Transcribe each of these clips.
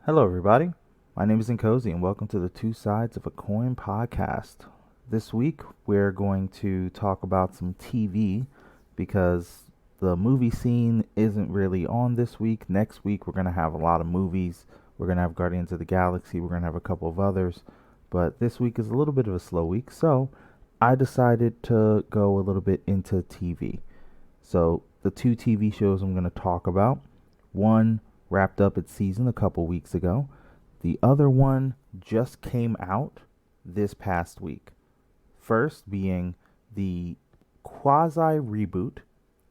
Hello, everybody. My name is Nkosi, and welcome to the Two Sides of a Coin podcast. This week, we're going to talk about some TV because the movie scene isn't really on this week. Next week, we're going to have a lot of movies. We're going to have Guardians of the Galaxy. We're going to have a couple of others. But this week is a little bit of a slow week, so I decided to go a little bit into TV. So, the two TV shows I'm going to talk about, one wrapped up its season a couple weeks ago. The other one just came out this past week. First being the quasi reboot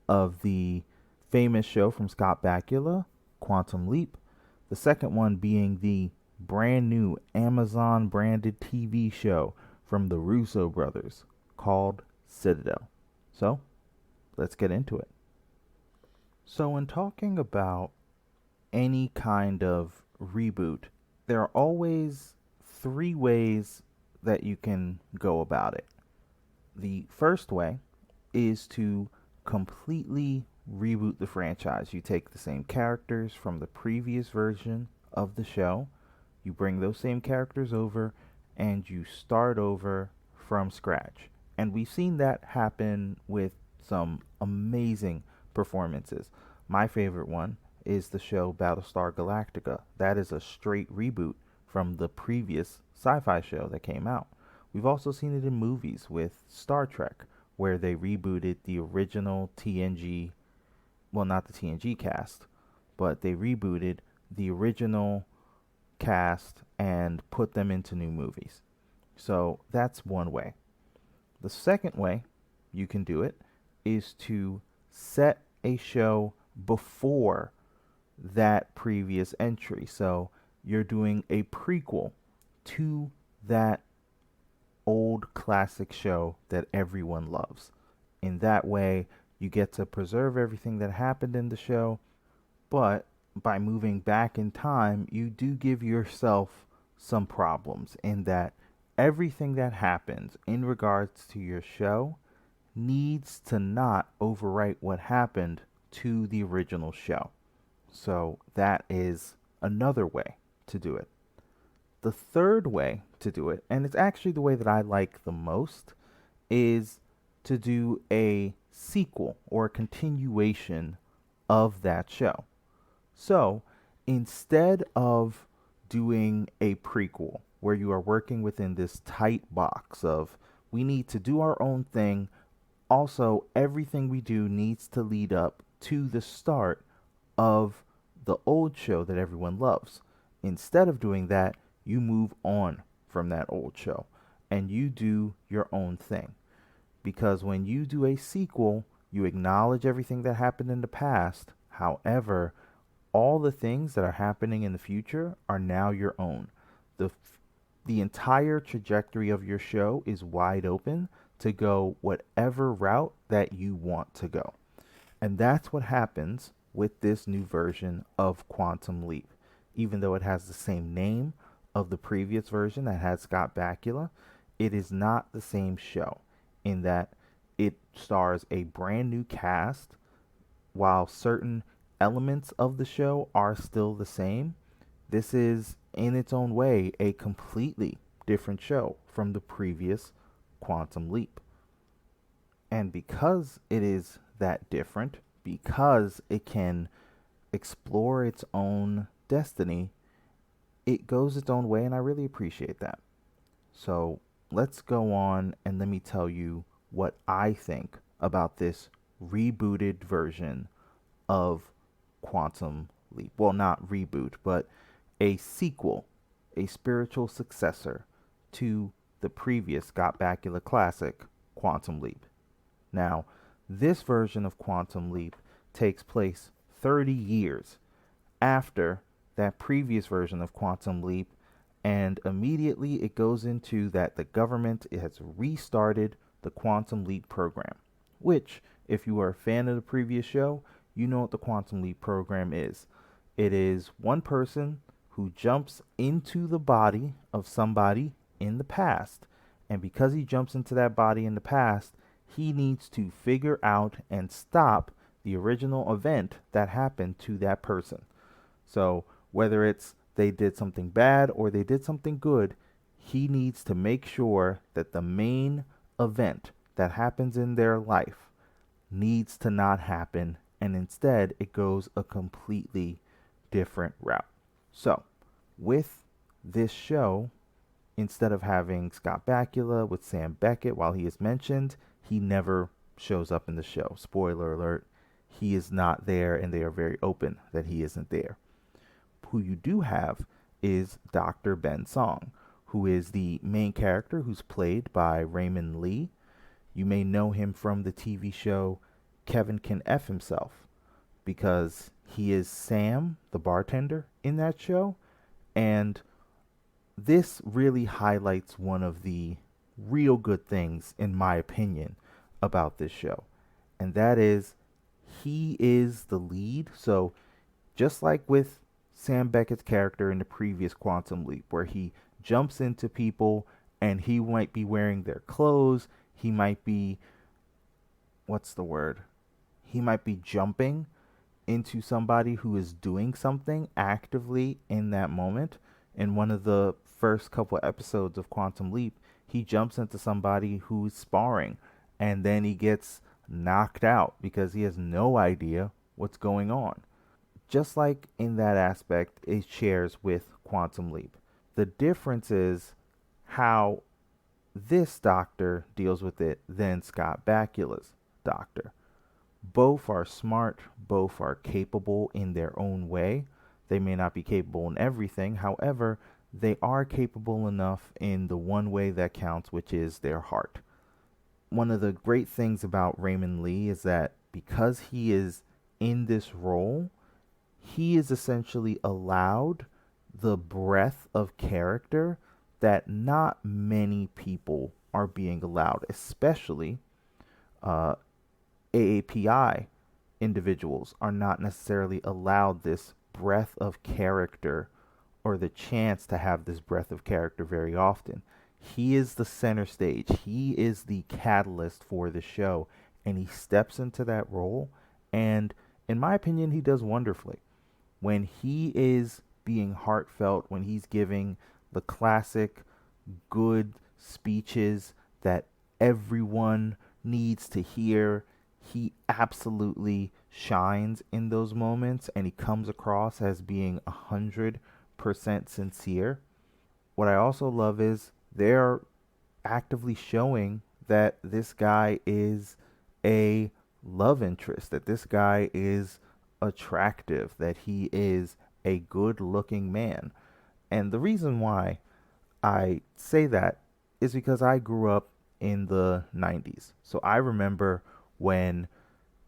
of the famous show from Scott Bakula, Quantum Leap. The second one being the brand new Amazon branded TV show from the Russo Brothers called Citadel. So, let's get into it. So, in talking about any kind of reboot, there are always three ways that you can go about it. The first way is to completely reboot the franchise. You take the same characters from the previous version of the show, you bring those same characters over, and you start over from scratch. And we've seen that happen with some amazing performances. My favorite one is the show Battlestar Galactica. That is a straight reboot from the previous sci-fi show that came out. We've also seen it in movies with Star Trek, where they rebooted the original TNG, well, not the TNG cast, but they rebooted the original cast and put them into new movies. So that's one way. The second way you can do it is to set a show before that previous entry. So you're doing a prequel to that old classic show that everyone loves. In that way, you get to preserve everything that happened in the show, but by moving back in time, you do give yourself some problems in that everything that happens in regards to your show needs to not overwrite what happened to the original show. So that is another way to do it. The third way to do it, and it's actually the way that I like the most, is to do a sequel or a continuation of that show. So instead of doing a prequel where you are working within this tight box of we need to do our own thing, also everything we do needs to lead up to the start of the old show that everyone loves. Instead of doing that, you move on from that old show and you do your own thing. Because when you do a sequel, you acknowledge everything that happened in the past. However, all the things that are happening in the future are now your own. The entire trajectory of your show is wide open to go whatever route that you want to go. And that's what happens with this new version of Quantum Leap. Even though it has the same name of the previous version that had Scott Bakula, it is not the same show in that it stars a brand new cast while certain elements of the show are still the same. This is, in its own way, a completely different show from the previous Quantum Leap. And because it is that different, because it can explore its own destiny, it goes its own way, and I really appreciate that. So let's go on and let me tell you what I think about this rebooted version of Quantum Leap. Well, not reboot, but a sequel, a spiritual successor to the previous Scott Bakula classic, Quantum Leap. Now, this version of Quantum Leap takes place 30 years after that previous version of Quantum Leap, and immediately it goes into that the government has restarted the Quantum Leap program, which, if you are a fan of the previous show, you know what the Quantum Leap program is. It is one person who jumps into the body of somebody in the past, and because he jumps into that body in the past, he needs to figure out and stop the original event that happened to that person. So whether it's they did something bad or they did something good, he needs to make sure that the main event that happens in their life needs to not happen, and instead it goes a completely different route. So, with this show, instead of having Scott Bakula with Sam Beckett, while he is mentioned, he never shows up in the show. Spoiler alert, he is not there, and they are very open that he isn't there. Who you do have is Dr. Ben Song, who is the main character, who's played by Raymond Lee. You may know him from the TV show Kevin Can F Himself, because he is Sam, the bartender in that show. And this really highlights one of the real good things, in my opinion, about this show. And that is, he is the lead. So, just like with Sam Beckett's character in the previous Quantum Leap, where he jumps into people and he might be wearing their clothes, he might be, what's the word? He might be jumping into somebody who is doing something actively in that moment. In one of the first couple episodes of Quantum Leap, he jumps into somebody who's sparring, and then he gets knocked out because he has no idea what's going on. Just like in that aspect, it shares with Quantum Leap. The difference is how this doctor deals with it than Scott Bakula's doctor. Both are smart, both are capable in their own way. They may not be capable in everything, however, they are capable enough in the one way that counts, which is their heart. One of the great things about Raymond Lee is that because he is in this role, he is essentially allowed the breadth of character that not many people are being allowed, especially AAPI individuals are not necessarily allowed this breadth of character, or the chance to have this breadth of character very often. He is the center stage. He is the catalyst for the show, and he steps into that role, and in my opinion, he does wonderfully. When he is being heartfelt, when he's giving the classic good speeches that everyone needs to hear, he absolutely shines in those moments, and he comes across as being 100% sincere. What I also love is they're actively showing that this guy is a love interest, that this guy is attractive, that he is a good looking man. And the reason why I say that is because I grew up in the 90s. So I remember when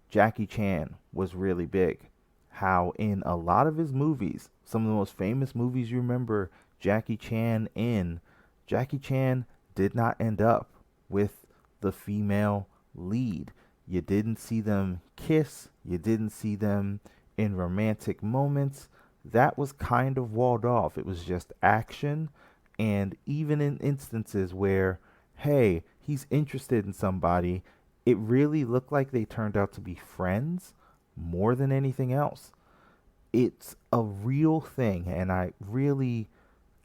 Jackie Chan was really big, how in a lot of his movies, some of the most famous movies you remember Jackie Chan in, Jackie Chan did not end up with the female lead. You didn't see them kiss, you didn't see them in romantic moments. That was kind of walled off. It was just action, and even in instances where, hey, he's interested in somebody, it really looked like they turned out to be friends more than anything else. It's a real thing, and I really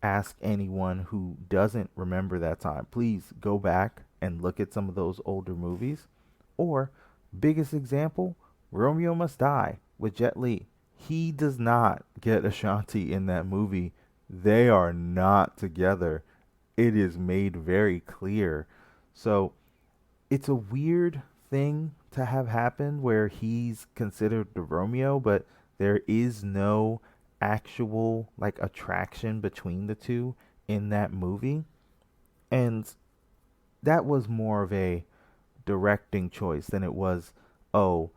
ask anyone who doesn't remember that time, please go back and look at some of those older movies. Or, biggest example, Romeo Must Die with Jet Li. He does not get Ashanti in that movie. They are not together. It is made very clear. So, it's a weird thing to have happen where he's considered the Romeo, but there is no actual like attraction between the two in that movie. And that was more of a directing choice than it was, oh,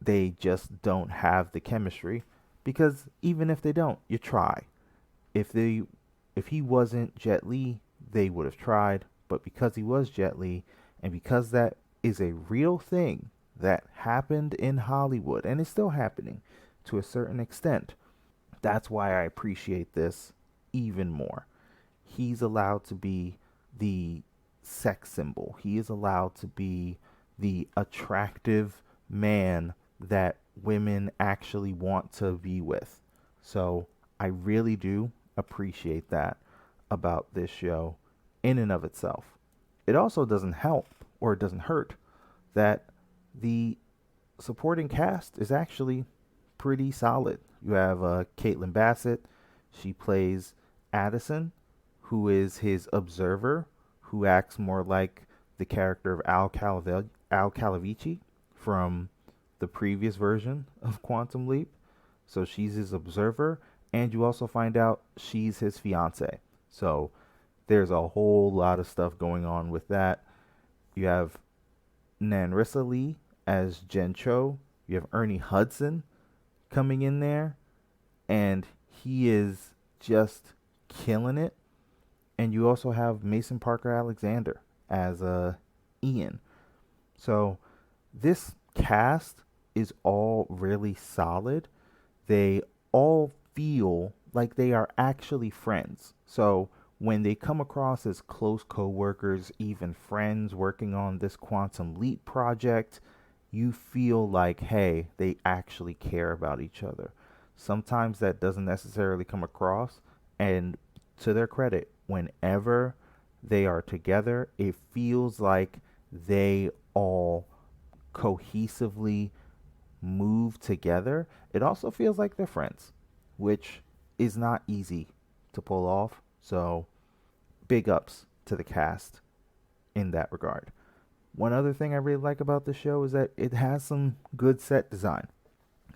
they just don't have the chemistry. Because even if they don't, you try. If he wasn't Jet Li, they would have tried, but because he was Jet Li, and because that is a real thing that happened in Hollywood and is still happening to a certain extent, that's why I appreciate this even more. He's allowed to be the sex symbol. He is allowed to be the attractive man that women actually want to be with. So I really do appreciate that about this show in and of itself. It also doesn't help or it doesn't hurt that the supporting cast is actually pretty solid. You have Caitlin Bassett. She plays Addison, who is his observer, who acts more like the character of Al Calavici from the previous version of Quantum Leap. So she's his observer, and you also find out she's his fiance. So there's a whole lot of stuff going on with that. You have Nanrissa Lee as Jen Cho. You have Ernie Hudson coming in there, and he is just killing it. And you also have Mason Parker Alexander as Ian. So this cast is all really solid. They all feel like they are actually friends. So when they come across as close co-workers, even friends working on this Quantum Leap project, you feel like, hey, they actually care about each other. Sometimes that doesn't necessarily come across, and to their credit, whenever they are together, it feels like they all cohesively move together. It also feels like they're friends, which is not easy to pull off. So, big ups to the cast in that regard. One other thing I really like about the show is that it has some good set design.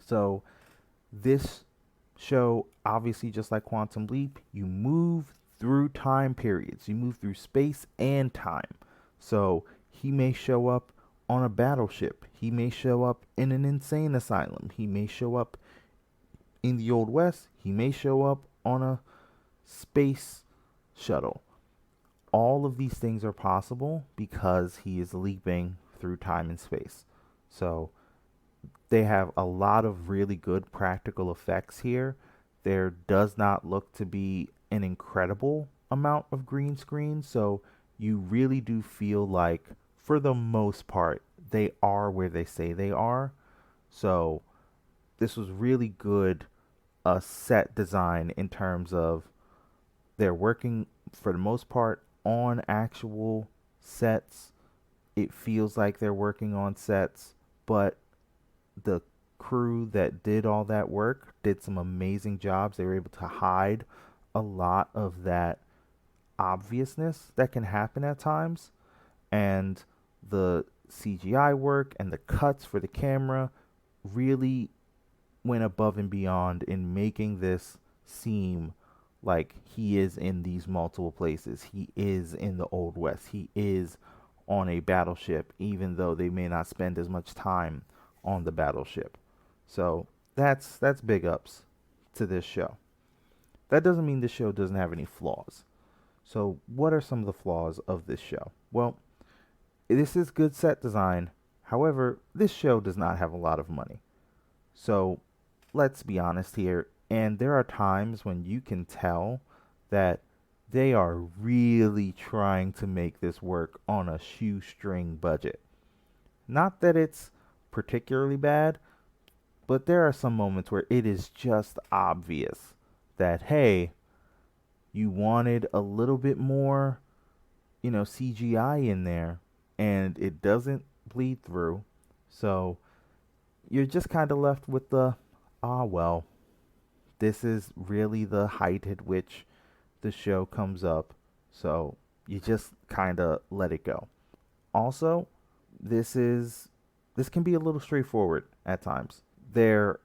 So, this show, obviously, just like Quantum Leap, you move through time periods, you move through space and time. So, he may show up on a battleship, he may show up in an insane asylum, he may show up in the Old West, he may show up on a space shuttle. All of these things are possible because he is leaping through time and space. So they have a lot of really good practical effects here. There does not look to be an incredible amount of green screen, so you really do feel like, for the most part, they are where they say they are. So this was really good set design in terms of they're working for the most part on actual sets. It feels like they're working on sets, but the crew that did all that work did some amazing jobs. They were able to hide a lot of that obviousness that can happen at times, and the CGI work and the cuts for the camera really went above and beyond in making this seem like he is in these multiple places. He is in the Old West. He is on a battleship, even though they may not spend as much time on the battleship. So that's big ups to this show. That doesn't mean this show doesn't have any flaws. So what are some of the flaws of this show? Well, this is good set design. However, this show does not have a lot of money. So let's be honest here. And there are times when you can tell that they are really trying to make this work on a shoestring budget. Not that it's particularly bad, but there are some moments where it is just obvious that, hey, you wanted a little bit more, CGI in there, and it doesn't bleed through. So you're just kind of left with the, well, this is really the height at which the show comes up. So you just kind of let it go. Also, this can be a little straightforward at times. There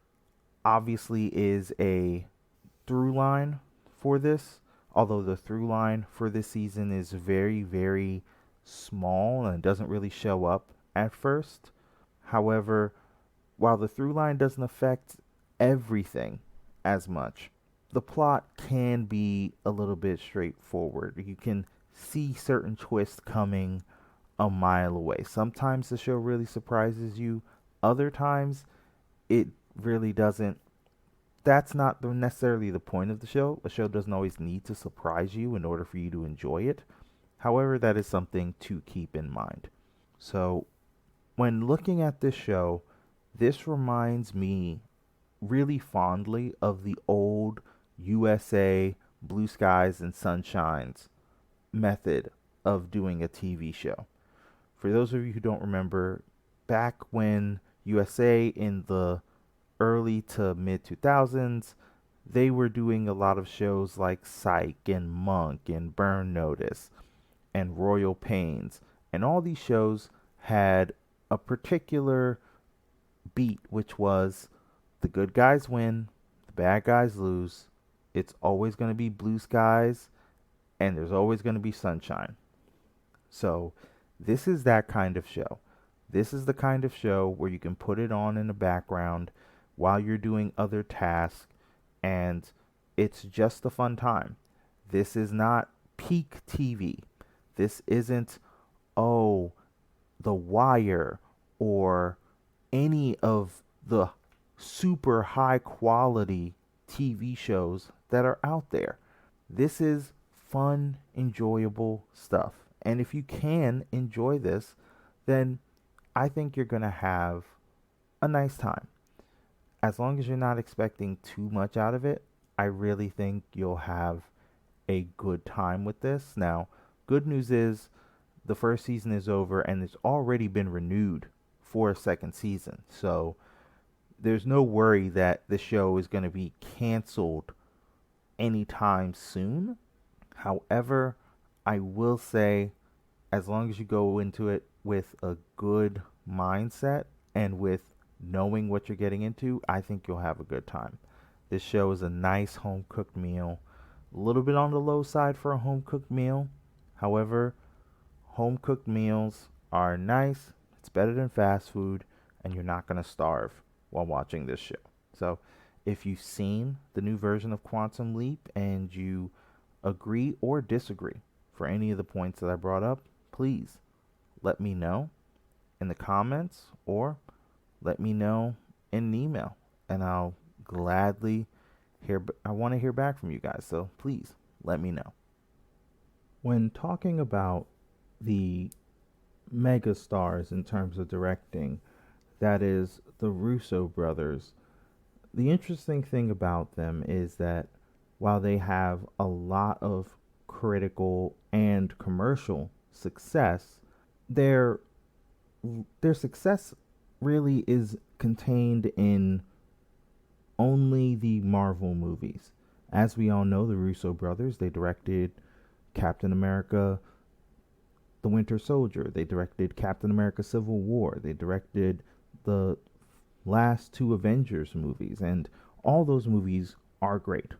obviously is a through line for this, although the through line for this season is very, very small and doesn't really show up at first. However, while the through line doesn't affect everything as much, the plot can be a little bit straightforward. You can see certain twists coming a mile away. Sometimes the show really surprises you. Other times, it really doesn't. That's not necessarily the point of the show. A show doesn't always need to surprise you in order for you to enjoy it. However, that is something to keep in mind. So, when looking at this show, this reminds me really fondly of the old USA blue skies and sunshines method of doing a TV show. For those of you who don't remember, back when USA in the early to mid 2000s, they were doing a lot of shows like Psych and Monk and Burn Notice and Royal Pains. And all these shows had a particular beat, which was the good guys win, the bad guys lose. It's always going to be blue skies, and there's always going to be sunshine. So, this is that kind of show. This is the kind of show where you can put it on in the background while you're doing other tasks, and it's just a fun time. This is not peak TV. This isn't, oh, The Wire or any of the super high quality TV shows that are out there. This is fun, enjoyable stuff. And if you can enjoy this, then I think you're going to have a nice time. As long as you're not expecting too much out of it, I really think you'll have a good time with this. Now, good news is the first season is over and it's already been renewed for a second season. So there's no worry that the show is going to be canceled anytime soon. However, I will say, as long as you go into it with a good mindset and with knowing what you're getting into, I think you'll have a good time. This show is a nice home cooked meal. A little bit on the low side for a home cooked meal. However, home cooked meals are nice. It's better than fast food, and you're not going to starve while watching this show. So, if you've seen the new version of Quantum Leap and you agree or disagree for any of the points that I brought up, please let me know in the comments or let me know in an email, and I'll gladly I want to hear back from you guys, so please let me know. When talking about the mega stars in terms of directing, that is the Russo brothers, the interesting thing about them is that while they have a lot of critical and commercial success, their success really is contained in only the Marvel movies. As we all know, the Russo brothers, they directed Captain America, The Winter Soldier. They directed Captain America Civil War. They directed the last two Avengers movies, and all those movies are great.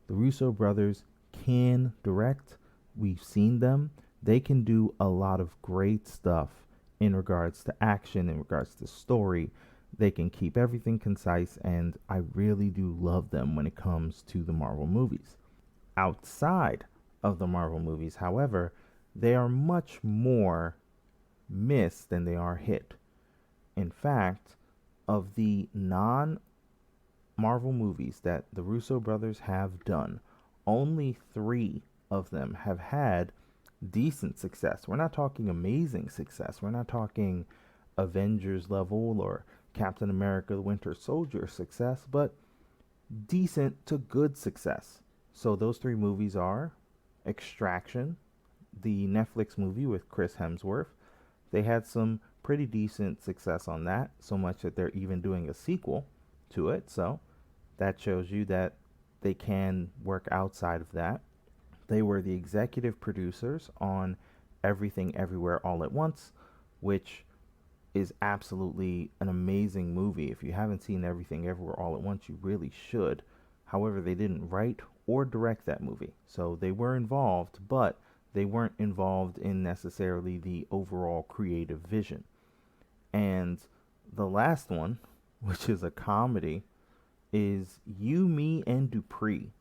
The Russo brothers can direct. We've seen them. They can do a lot of great stuff in regards to action, in regards to story. They can keep everything concise, and I really do love them when it comes to the Marvel movies. Outside of the Marvel movies, however, they are much more miss than they are hit. In fact, of the non-Marvel movies that the Russo brothers have done, only 3 of them have had decent success. We're not talking amazing success. We're not talking Avengers level or Captain America the Winter Soldier success, but decent to good success. So those 3 movies are Extraction, the Netflix movie with Chris Hemsworth. They had some pretty decent success on that, so much that they're even doing a sequel to it. So that shows you that they can work outside of that. They were the executive producers on Everything Everywhere All at Once, which is absolutely an amazing movie. If you haven't seen Everything Everywhere All at Once, you really should. However, they didn't write or direct that movie. So they were involved, but they weren't involved in necessarily the overall creative vision. And the last one, which is a comedy, is You, Me, and Dupree.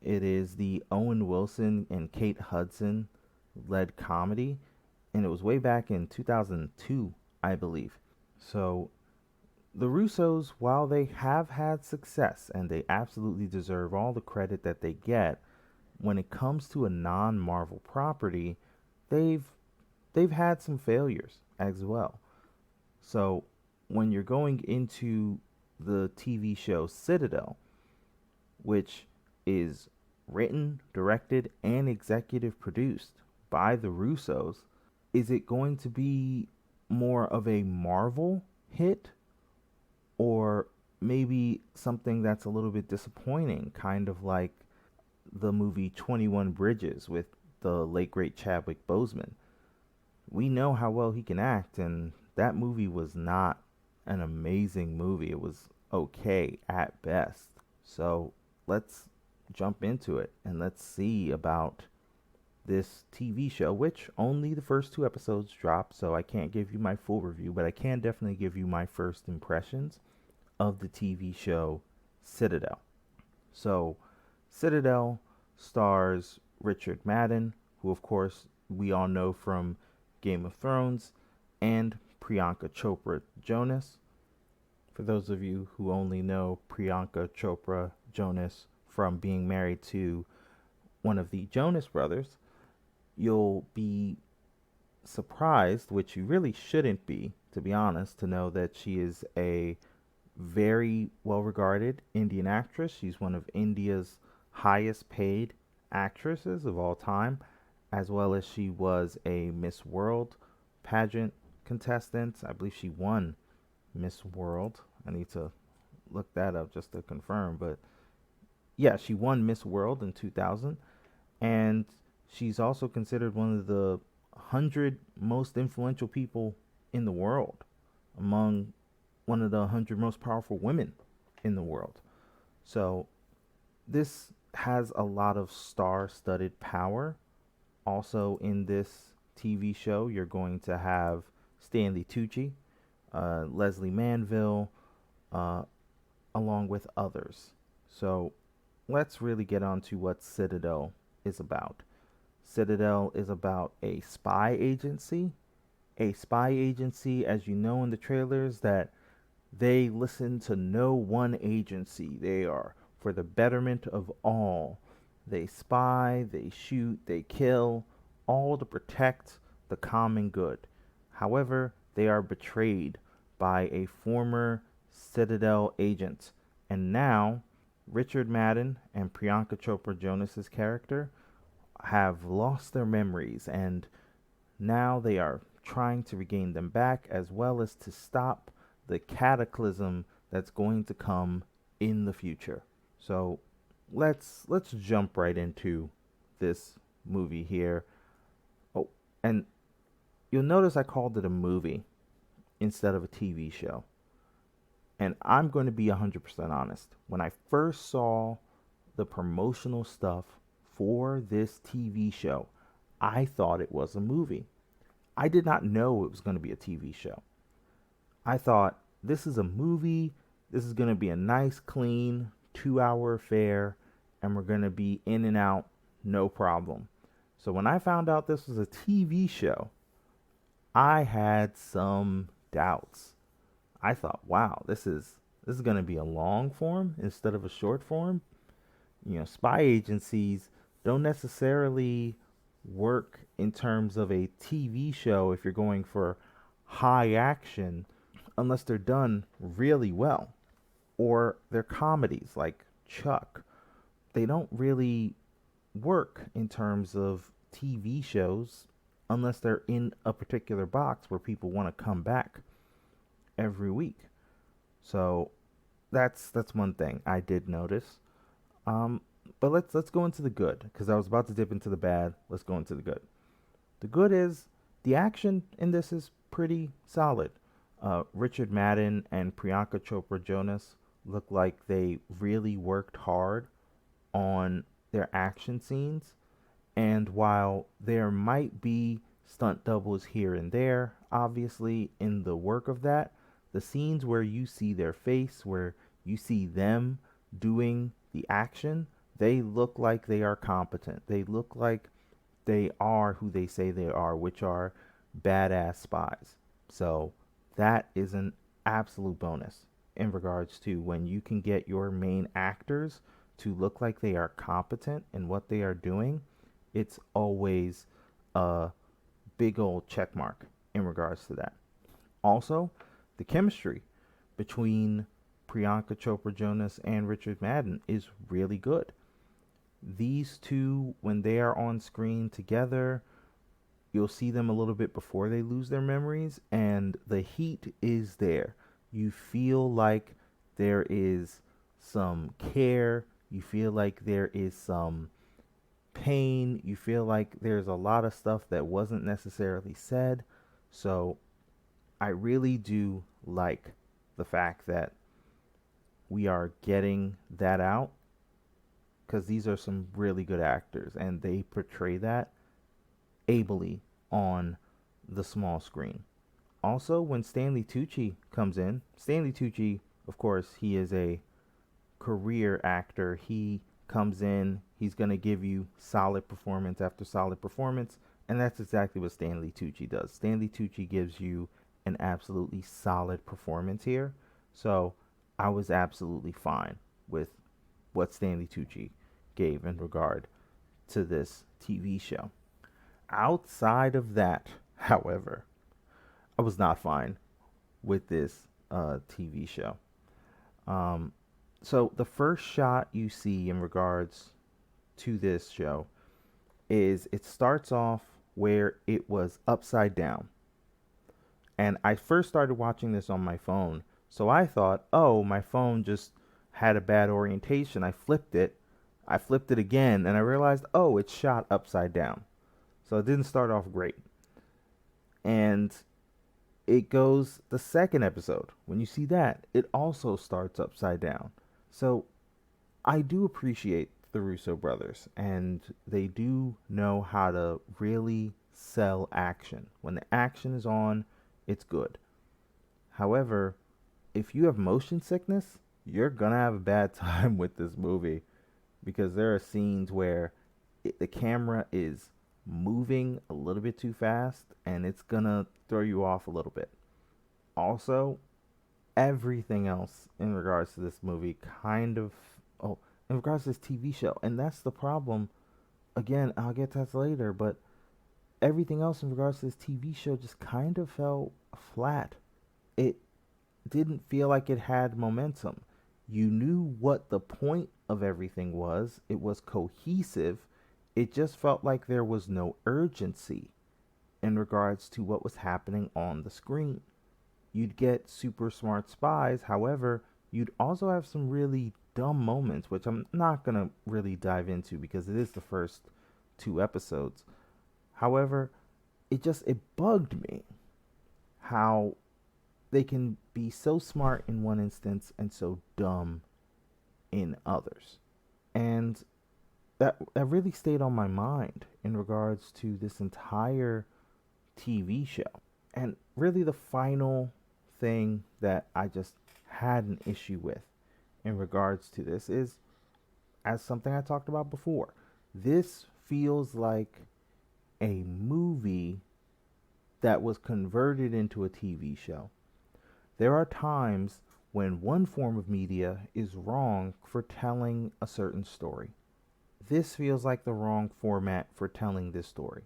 It is the Owen Wilson and Kate Hudson led comedy, and it was way back in 2002, I believe. So the Russos, while they have had success and they absolutely deserve all the credit that they get, when it comes to a non-Marvel property, they've had some failures as well. So when you're going into the TV show Citadel, which is written, directed, and executive produced by the Russos. Is it going to be more of a Marvel hit, or maybe something that's a little bit disappointing, kind of like the movie 21 Bridges with the late great Chadwick Boseman? We know how well he can act, and that movie was not an amazing movie. It was okay at best. So let's jump into it and let's see about this TV show, which only the first two episodes dropped, so I can't give you my full review, but I can definitely give you my first impressions of the TV show Citadel. So, Citadel stars Richard Madden, who, of course, we all know from Game of Thrones, and Priyanka Chopra Jonas. For those of you who only know Priyanka Chopra Jonas from being married to one of the Jonas brothers, you'll be surprised, which you really shouldn't be, to be honest, to know that she is a very well regarded Indian actress. She's one of India's highest paid actresses of all time, as well as she was a Miss World pageant contestant. I believe she won Miss World. I need to look that up just to confirm, but yeah, she won Miss World in 2000, and she's also considered one of the 100 most influential people in the world, among one of the 100 most powerful women in the world. So this has a lot of star-studded power. Also in this TV show, you're going to have Stanley Tucci, Leslie Manville, uh, along with others. So let's really get on to what Citadel is about. Citadel is about a spy agency. A spy agency, as you know in the trailers, that they listen to no one agency. They are for the betterment of all. They spy, they shoot, they kill, all to protect the common good. However, they are betrayed by a former Citadel agent. And now, Richard Madden and Priyanka Chopra Jonas's character have lost their memories, and now they are trying to regain them back, as well as to stop the cataclysm that's going to come in the future. So let's jump right into this movie here. Oh, and you'll notice I called it a movie instead of a TV show. And I'm going to be 100% honest. When I first saw the promotional stuff for this TV show, I thought it was a movie. I did not know it was going to be a TV show. I thought, this is a movie. This is going to be a nice, clean 2-hour affair, and we're going to be in and out, no problem. So when I found out this was a TV show, I had some doubts. I thought, wow, this is going to be a long form instead of a short form. You know, spy agencies don't necessarily work in terms of a TV show if you're going for high action, unless they're done really well, or they're comedies like Chuck. They don't really work in terms of TV shows unless they're in a particular box where people want to come back every week. So that's one thing I did notice. But let's go into the good, because I was about to dip into the bad. Let's go into the good. The good is the action in this is pretty solid. Richard Madden and Priyanka Chopra Jonas look like they really worked hard on their action scenes. And while there might be stunt doubles here and there, obviously, in the work of that, the scenes where you see their face, where you see them doing the action, they look like they are competent. They look like they are who they say they are, which are badass spies. So that is an absolute bonus in regards to when you can get your main actors to look like they are competent in what they are doing. It's always a big old check mark in regards to that. Also, the chemistry between Priyanka Chopra Jonas and Richard Madden is really good. these two, when they are on screen together, you'll see them a little bit before they lose their memories, and the heat is there. You feel like there is some care, you feel like there is some pain, you feel like there's a lot of stuff that wasn't necessarily said. So I really do like the fact that we are getting that out, because these are some really good actors and they portray that ably on the small screen. Also, when Stanley Tucci comes in, Stanley Tucci, of course, he is a career actor. He comes in, he's going to give you solid performance after solid performance, and that's exactly what Stanley Tucci does. Stanley Tucci gives you an absolutely solid performance here. So I was absolutely fine with what Stanley Tucci gave in regard to this TV show. Outside of that, however, I was not fine with this TV show. Um, so the first shot you see in regards to this show is it starts off where it was upside down. And I first started watching this on my phone. So I thought, oh, my phone just had a bad orientation. I flipped it. I flipped it again and I realized, oh, it's shot upside down. So it didn't start off great. And it goes the second episode. When you see that, it also starts upside down. So I do appreciate the Russo brothers, and they do know how to really sell action. When the action is on, it's good. However, if you have motion sickness, you're gonna have a bad time with this movie, because there are scenes where the camera is moving a little bit too fast and it's gonna throw you off a little bit. Also, everything else in regards to this movie kind of, oh, in regards to this TV show, and that's the problem. Again, I'll get to that later, but everything else in regards to this TV show just kind of fell flat. It didn't feel like it had momentum. You knew what the point of everything was. It was cohesive. It just felt like there was no urgency in regards to what was happening on the screen. You'd get super smart spies. However, you'd also have some really dumb moments, which I'm not going to really dive into because it is the first two episodes. However, it bugged me how they can be so smart in one instance and so dumb in others. And that really stayed on my mind in regards to this entire TV show. And really the final thing that I just had an issue with in regards to this is, as something I talked about before, this feels like a movie that was converted into a TV show. There are times when one form of media is wrong for telling a certain story. This feels like the wrong format for telling this story.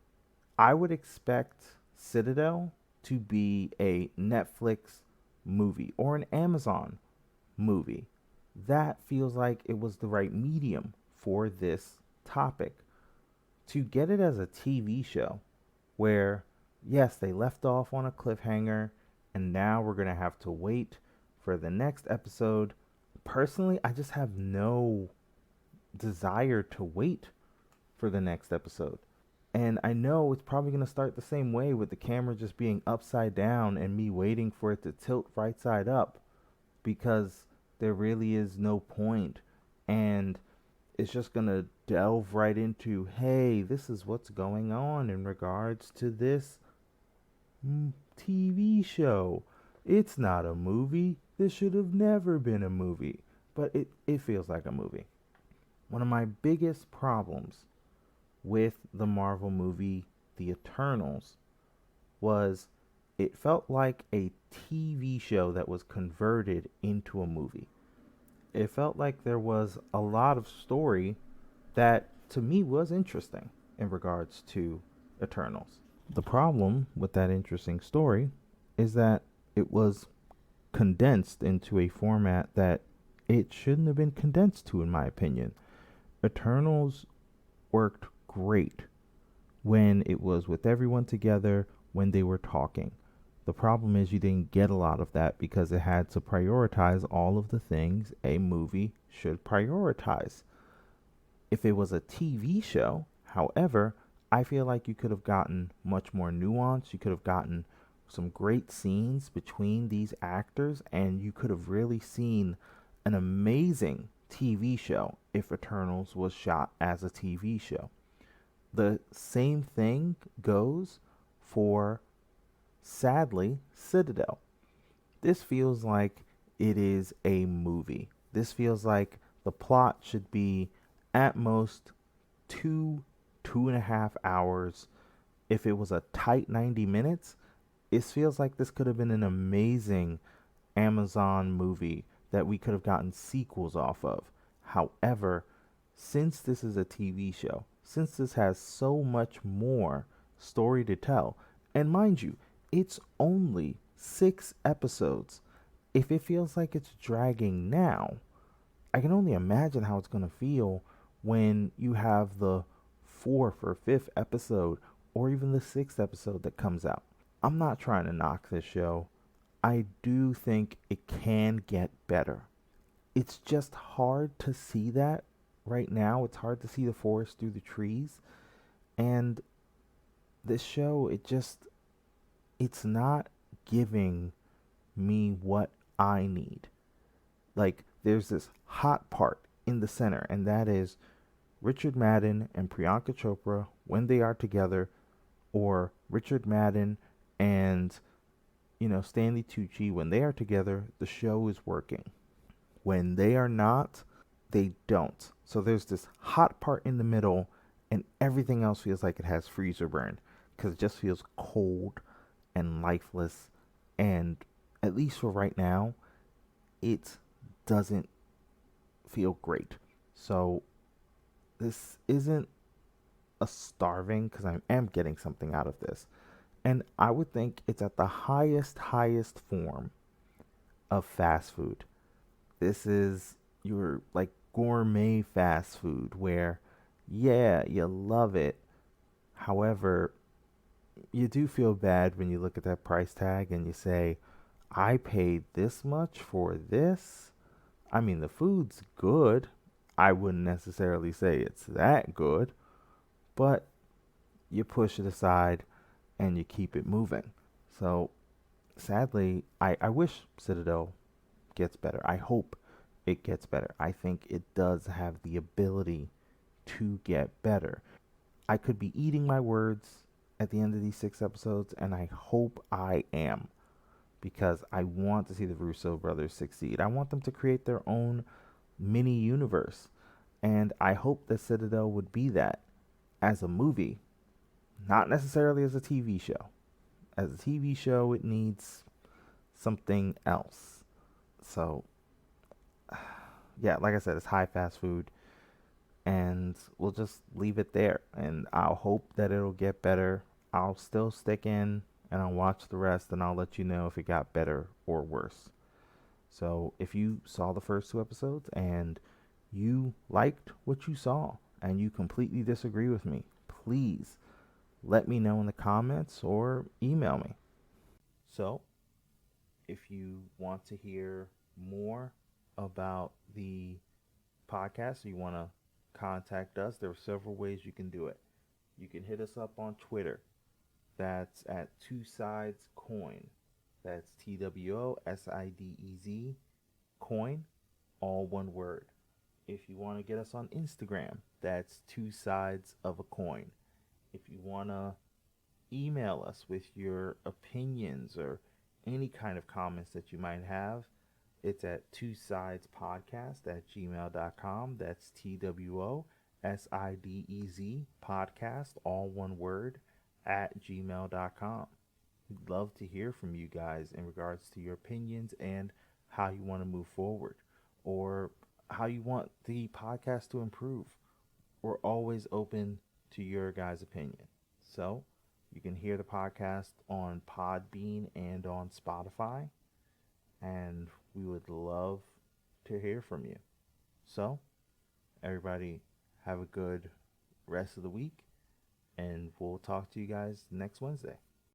I would expect Citadel to be a Netflix movie or an Amazon movie. That feels like it was the right medium for this topic. To get it as a TV show where, yes, they left off on a cliffhanger and now we're going to have to wait for the next episode. Personally, I just have no desire to wait for the next episode. And I know it's probably going to start the same way, with the camera just being upside down and me waiting for it to tilt right side up, because there really is no point. And it's just going to delve right into, hey, this is what's going on in regards to this TV show. It's not a movie. This should have never been a movie. But it feels like a movie. One of my biggest problems with the Marvel movie The Eternals was it felt like a TV show that was converted into a movie. It felt like there was a lot of story that to me was interesting in regards to Eternals. The problem with that interesting story is that it was condensed into a format that it shouldn't have been condensed to, in my opinion. Eternals worked great when it was with everyone together, when they were talking. The problem is you didn't get a lot of that because it had to prioritize all of the things a movie should prioritize. If it was a TV show, however, I feel like you could have gotten much more nuance. You could have gotten some great scenes between these actors, and you could have really seen an amazing TV show if Eternals was shot as a TV show. The same thing goes for, sadly, Citadel. This feels like it is a movie. This feels like the plot should be at most 2.5 hours. If it was a tight 90 minutes, it feels like this could have been an amazing Amazon movie that we could have gotten sequels off of. However, since this is a TV show, since this has so much more story to tell, and mind you, it's only 6 episodes. If it feels like it's dragging now, I can only imagine how it's going to feel when you have the fourth or fifth episode or even the sixth episode that comes out. I'm not trying to knock this show. I do think it can get better. It's just hard to see that right now. It's hard to see the forest through the trees. And this show, it's not giving me what I need. Like, there's this hot part in the center, and that is Richard Madden and Priyanka Chopra when they are together, or Richard Madden and Stanley Tucci when they are together. The show is working. When they are not, they don't. So there's this hot part in the middle, and everything else feels like it has freezer burn because it just feels cold and lifeless. And at least for right now, it doesn't feel great. So this isn't a starving because I am getting something out of this. And I would think it's at the highest form of fast food. This is your like gourmet fast food where, yeah, you love it. However, you do feel bad when you look at that price tag and you say, I paid this much for this. I mean, the food's good. I wouldn't necessarily say it's that good, but you push it aside and you keep it moving. So, sadly, I wish Citadel gets better. I hope it gets better. I think it does have the ability to get better. I could be eating my words at the end of these 6 episodes, and I hope I am because I want to see the Russo brothers succeed. I want them to create their own mini universe, and I hope that Citadel would be that as a movie, not necessarily as a TV show. As a TV show, it needs something else. So, yeah, like I said, it's high fast food, and we'll just leave it there. And I'll hope that it'll get better. I'll still stick in and I'll watch the rest, and I'll let you know if it got better or worse. So, if you saw the first 2 episodes and you liked what you saw and you completely disagree with me, please let me know in the comments or email me. So, if you want to hear more about the podcast, or you want to contact us, there are several ways you can do it. You can hit us up on Twitter. That's at Two Sides Coin. That's TWOSIDEZ Coin, all one word. If you want to get us on Instagram, that's Two Sides of a Coin. If you want to email us with your opinions or any kind of comments that you might have, it's at two sides podcast at gmail.com. That's TWOSIDEZ podcast, all one word, at gmail.com. We'd love to hear from you guys in regards to your opinions and how you want to move forward or how you want the podcast to improve. We're always open to your guys' opinion. So you can hear the podcast on Podbean and on Spotify, and we would love to hear from you. So, everybody, Have a good rest of the week, and we'll talk to you guys next Wednesday.